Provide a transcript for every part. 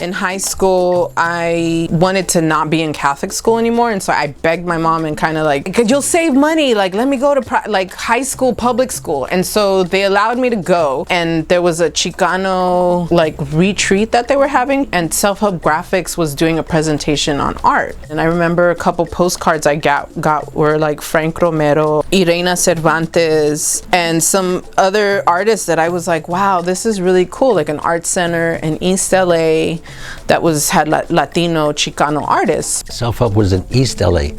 In high school, I wanted to not be in Catholic school anymore, and so I begged my mom and kind of like, "Could you'll save money? Like, let me go to like high school, public school." And so they allowed me to go, and there was a Chicano like retreat that they were having, and Self Help Graphics was doing a presentation on art. And I remember a couple postcards I got were like Frank Romero, Irena Cervantes, and some other artists that I was like, wow, this is really cool. Like an art center in East LA that had Latino Chicano artists. Self-help was in East LA.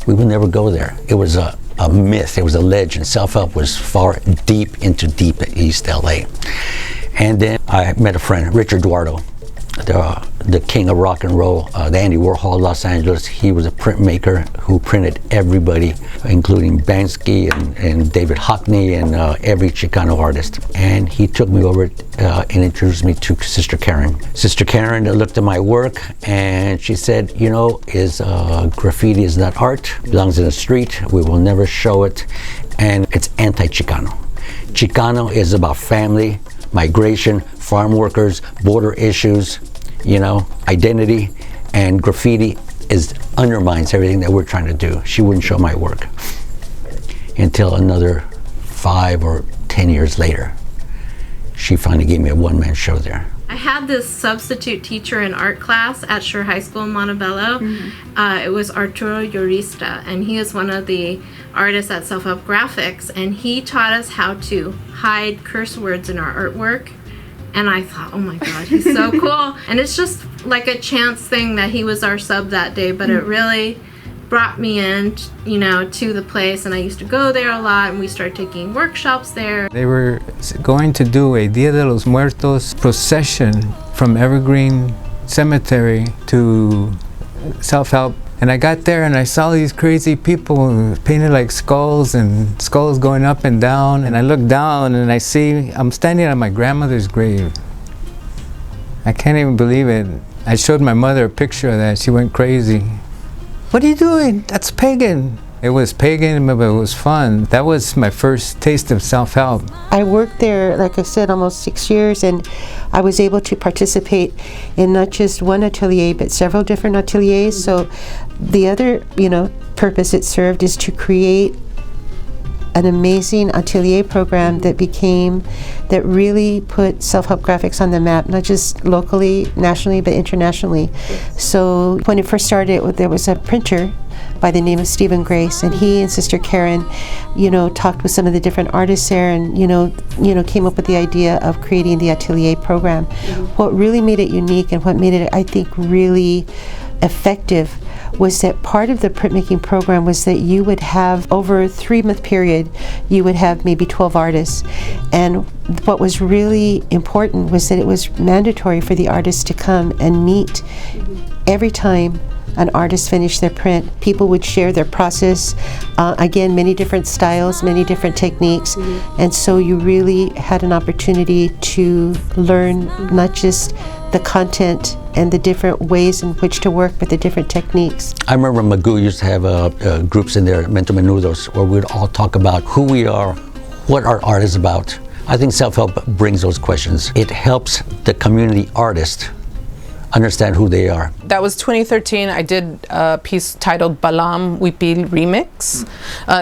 We would never go there. It was a myth, it was a legend. Self-help was far deep East LA. And then I met a friend, Richard Duardo, the king of rock and roll, the Andy Warhol of Los Angeles. He was a printmaker who printed everybody, including Bansky and David Hockney and every Chicano artist. And he took me over and introduced me to Sister Karen. Sister Karen looked at my work and she said, you know, graffiti is not art, it belongs in the street, we will never show it, and it's anti-Chicano. Chicano is about family, migration, farm workers, border issues, you know, identity, and graffiti undermines everything that we're trying to do. She wouldn't show my work until another 5 or 10 years later. She finally gave me a one-man show there. I had this substitute teacher in art class at Schur High School in Montebello. It was Arturo Urista, and he is one of the artists at Self Help Graphics, and he taught us how to hide curse words in our artwork. And I thought, oh my God, he's so cool. And it's just like a chance thing that he was our sub that day, but it really brought me in, you know, to the place, and I used to go there a lot, and we started taking workshops there. They were going to do a Dia de los Muertos procession from Evergreen Cemetery to Self-Help. And I got there and I saw these crazy people painted like skulls and skulls going up and down. And I look down and I see I'm standing on my grandmother's grave. I can't even believe it. I showed my mother a picture of that. She went crazy. What are you doing? That's pagan. It was pagan, but it was fun. That was my first taste of self-help. I worked there, like I said, almost 6 years, and I was able to participate in not just one atelier, but several different ateliers. So the other, purpose it served is to create an amazing atelier program that really put self-help graphics on the map, not just locally, nationally, but internationally. So when it first started, there was a printer by the name of Stephen Grace, and he and Sister Karen, talked with some of the different artists there, and came up with the idea of creating the atelier program. What really made it unique and what made it, I think, really effective was that part of the printmaking program was that you would have, over a 3-month period, you would have maybe 12 artists. And what was really important was that it was mandatory for the artists to come and meet every time an artist finished their print. People would share their process, again, many different styles, many different techniques, and so you really had an opportunity to learn not just the content and the different ways in which to work, but the different techniques. I remember Magoo used to have groups in there, Mentor Menudos, where we'd all talk about who we are, what our art is about. I think self-help brings those questions. It helps the community artist understand who they are. That was 2013. I did a piece titled Balam Huipil Remix.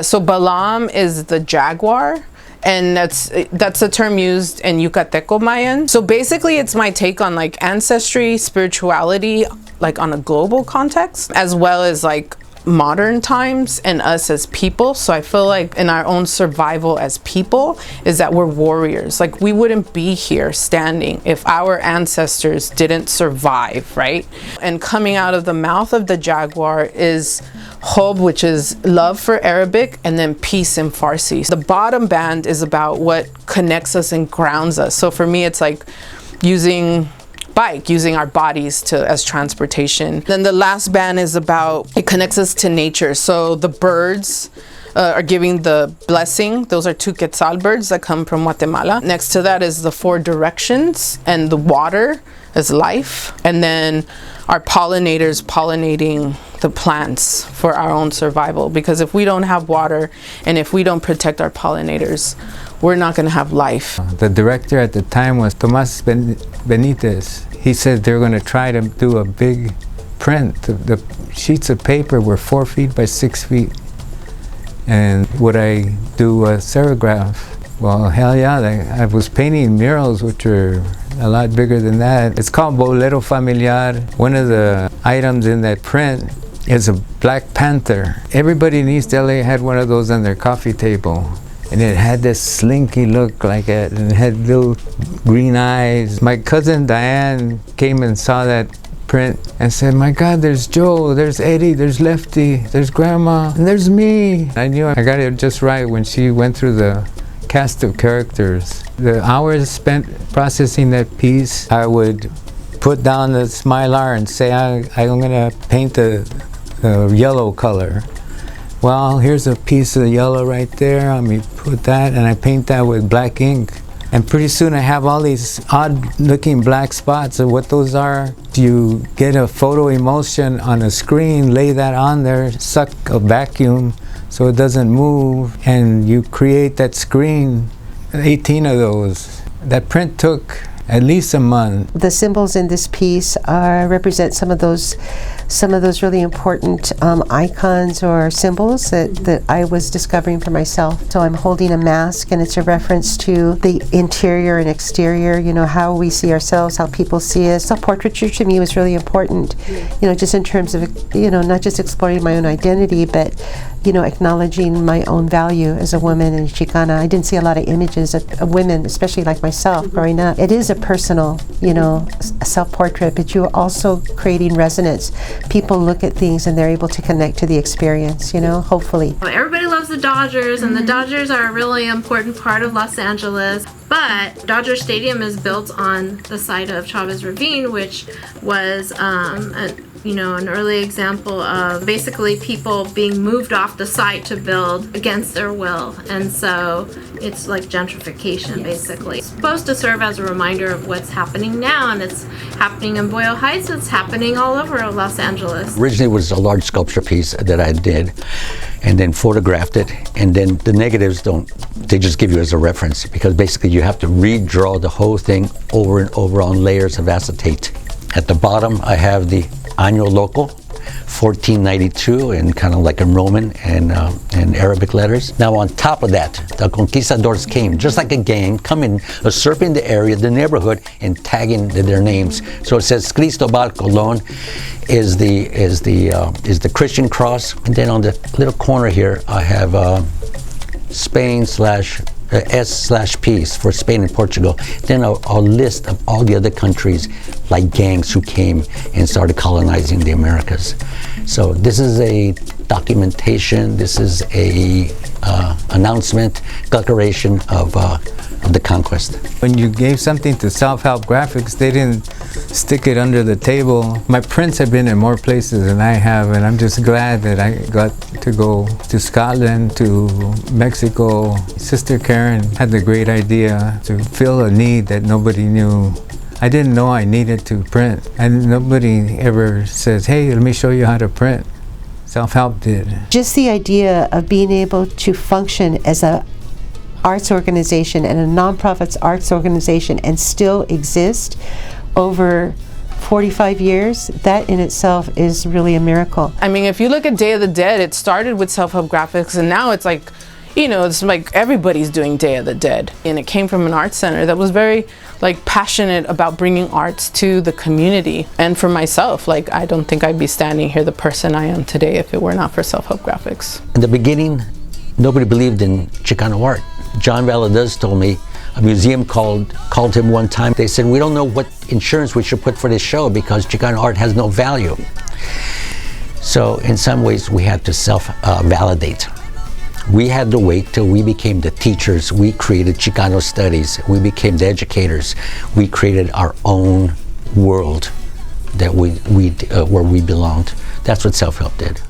So Balam is the jaguar, and that's a term used in Yucateco Mayan. So basically it's my take on like ancestry, spirituality, like on a global context, as well as like modern times and us as people. So I feel like in our own survival as people is that we're warriors. Like we wouldn't be here standing if our ancestors didn't survive, right? And coming out of the mouth of the jaguar is Hob, which is love for Arabic, and then peace in Farsi. The bottom band is about what connects us and grounds us. So for me, it's like using our bodies as transportation. Then the last band is about, it connects us to nature. So the birds are giving the blessing. Those are 2 quetzal birds that come from Guatemala. Next to that is the 4 directions, and the water is life. And then our pollinators pollinating the plants for our own survival. Because if we don't have water and if we don't protect our pollinators, we're not going to have life. The director at the time was Tomas Benitez. he said they're going to try to do a big print. The sheets of paper were 4 feet by 6 feet. And would I do a serigraph? Well, hell yeah, I was painting murals which were a lot bigger than that. It's called Bolero Familiar. One of the items in that print is a Black Panther. Everybody in East LA had one of those on their coffee table. And it had this slinky look like it, and it had little green eyes. My cousin Diane came and saw that print and said, my God, there's Joe, there's Eddie, there's Lefty, there's Grandma, and there's me. I knew I got it just right when she went through the cast of characters. The hours spent processing that piece, I would put down the Mylar and say, I'm gonna paint the yellow color. Well, here's a piece of yellow right there. Let me put that, and I paint that with black ink. And pretty soon I have all these odd looking black spots. And what those are, you get a photo emulsion on a screen, lay that on there, suck a vacuum so it doesn't move, and you create that screen, 18 of those. That print took at least a month. The symbols in this piece represent some of those really important icons or symbols that I was discovering for myself. So I'm holding a mask, and it's a reference to the interior and exterior, you know, how we see ourselves, how people see us. Self-portraiture to me was really important, you know, just in terms of, you know, not just exploring my own identity, but, you know, acknowledging my own value as a woman and Chicana. I didn't see a lot of images of women, especially like myself growing up. It is a personal, you know, self-portrait, but you're also creating resonance. People look at things and they're able to connect to the experience, you know, hopefully. Everybody loves the Dodgers, and the Dodgers are a really important part of Los Angeles. But Dodger Stadium is built on the site of Chavez Ravine, which was an early example of basically people being moved off the site to build against their will. And so it's like gentrification, basically. It's supposed to serve as a reminder of what's happening now, and it's happening in Boyle Heights, it's happening all over Los Angeles. Originally it was a large sculpture piece that I did and then photographed it, and then the negatives they just give you as a reference, because basically you have to redraw the whole thing over and over on layers of acetate. At the bottom I have the Año Loco, 1492, in kind of like in Roman and Arabic letters. Now on top of that, the conquistadors came, just like a gang, coming, usurping the area, the neighborhood, and tagging their names. So it says Cristobal Colón is the Christian cross, and then on the little corner here I have Spain / S/P for Spain and Portugal. Then a list of all the other countries, like gangs who came and started colonizing the Americas. So this is a documentation, this is a announcement, declaration of the conquest. When you gave something to Self-Help Graphics, they didn't stick it under the table. My prints have been in more places than I have, and I'm just glad that I got to go to Scotland, to Mexico. Sister Karen had the great idea to fill a need that nobody knew. I didn't know I needed to print, and nobody ever says, hey, let me show you how to print. Self-Help did. Just the idea of being able to function as a arts organization and a nonprofit arts organization and still exist over 45 years, that in itself is really a miracle. I mean, if you look at Day of the Dead, it started with Self-Help Graphics, and now it's like, you know, it's like everybody's doing Day of the Dead. And it came from an art center that was very like passionate about bringing arts to the community. And for myself, like, I don't think I'd be standing here the person I am today if it were not for Self-Help Graphics. In the beginning, nobody believed in Chicano art. John Valadez told me, a museum called him one time. They said, we don't know what insurance we should put for this show because Chicano art has no value. So in some ways we had to self-validate. We had to wait till we became the teachers. We created Chicano studies. We became the educators. We created our own world that where we belonged. That's what Self-Help did.